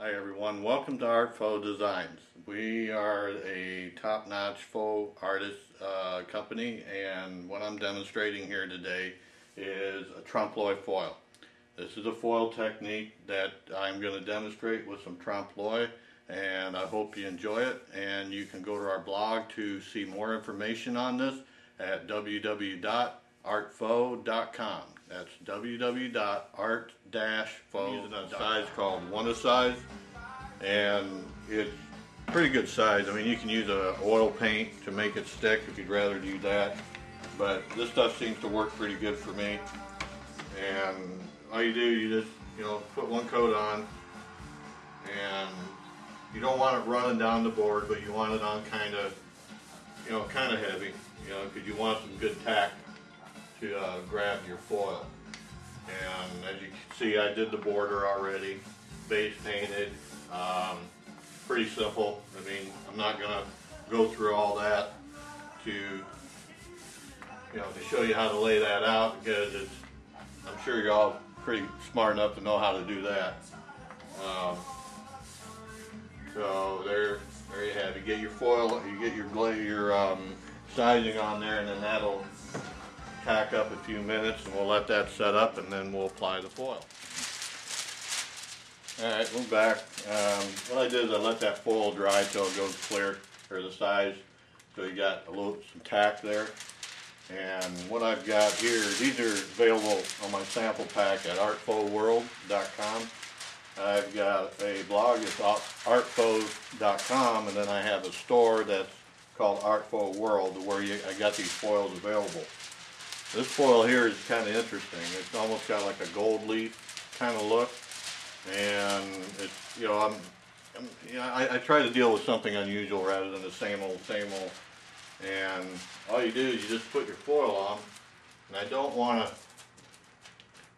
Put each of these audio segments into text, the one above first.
Hi everyone, welcome to Art-Faux Designs. We are a top-notch faux artist company, and what I'm demonstrating here today is a Trompe Loeil foil. This is a foil technique that I'm going to demonstrate with some Trompe Loeil, and I hope you enjoy it. And you can go to our blog to see more information on this at www.artfaux.com. That's www.art-faux. I'm using a size called 1 size, and it's pretty good size. I mean, you can use a oil paint to make it stick if you'd rather do that, but this stuff seems to work pretty good for me. And all you do, you just put one coat on, and you don't want it running down the board, but you want it on kind of heavy, because you want some good tack to grab your foil. And as you can see, I did the border already, base painted, pretty simple. I mean, I'm not going to go through all that to show you how to lay that out, because I'm sure you're all pretty smart enough to know how to do that. So there you have it. You get your foil, you get your sizing on there, and then that'll tack up a few minutes, and we'll let that set up, and then we'll apply the foil. Alright, we're back. What I did is I let that foil dry till it goes clear, or the size, so you got some tack there. And what I've got here, these are available on my sample pack at artfauxworld.com. I've got a blog, it's artfaux.com, and then I have a store that's called Art-Faux World, where I got these foils available. This foil here is kind of interesting. It's almost got like a gold leaf kind of look, and it's I try to deal with something unusual rather than the same old. And all you do is you just put your foil on, and I don't want to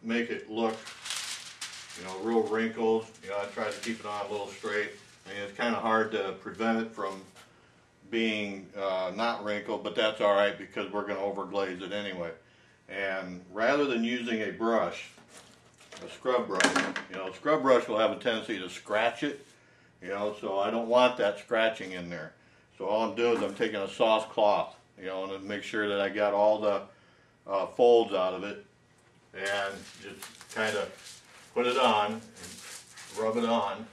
make it look real wrinkled. I try to keep it on a little straight. I mean, it's kind of hard to prevent it from being not wrinkled, but that's all right because we're going to overglaze it anyway. And rather than using a brush, a scrub brush, a scrub brush will have a tendency to scratch it, so I don't want that scratching in there. So all I'm doing is I'm taking a sauce cloth, and to make sure that I got all the folds out of it, and just kind of put it on and rub it on,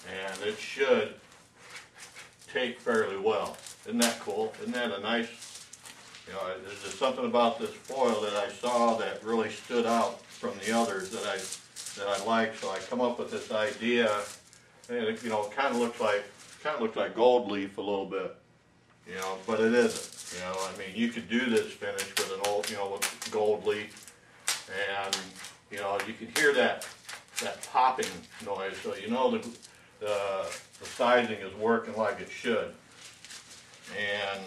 and it should take fairly well. Isn't that cool? Isn't that a nice, there's just something about this foil that I saw that really stood out from the others that I like. So I come up with this idea, and it kind of looks like gold leaf a little bit, but it isn't. I mean, you could do this finish with an old, with gold leaf, and you can hear that popping noise, so the sizing is working like it should. And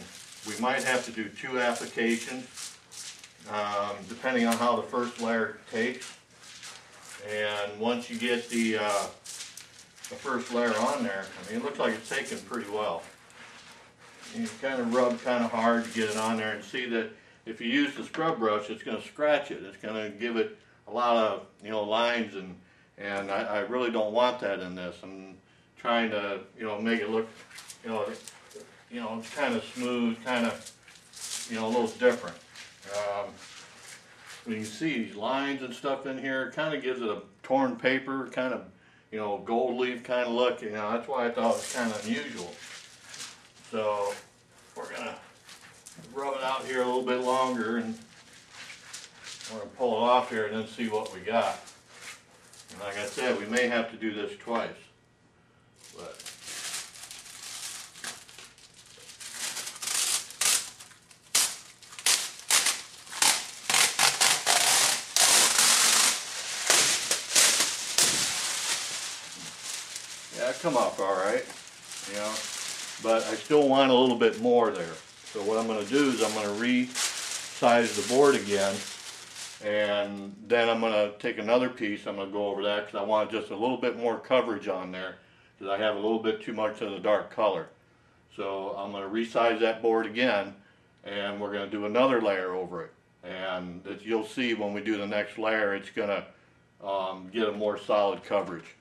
we might have to do 2 applications, depending on how the first layer takes. And once you get the first layer on there, I mean, it looks like it's taking pretty well. You kind of rub kind of hard to get it on there, and see that if you use the scrub brush, it's going to scratch it. It's going to give it a lot of lines, and I really don't want that in this. I'm trying to make it look it's kind of smooth, kind of a little different. When you see these lines and stuff in here, it kind of gives it a torn paper kind of gold leaf kind of look. That's why I thought it was kind of unusual. So we're gonna rub it out here a little bit longer, and we're gonna pull it off here and then see what we got. And like I said, we may have to do this twice, but yeah, it come off all right, but I still want a little bit more there. So what I'm going to do is I'm going to resize the board again, and then I'm going to take another piece. I'm going to go over that because I want just a little bit more coverage on there, because I have a little bit too much of the dark color. So I'm going to resize that board again, and we're going to do another layer over it. And you'll see when we do the next layer, it's going to get a more solid coverage.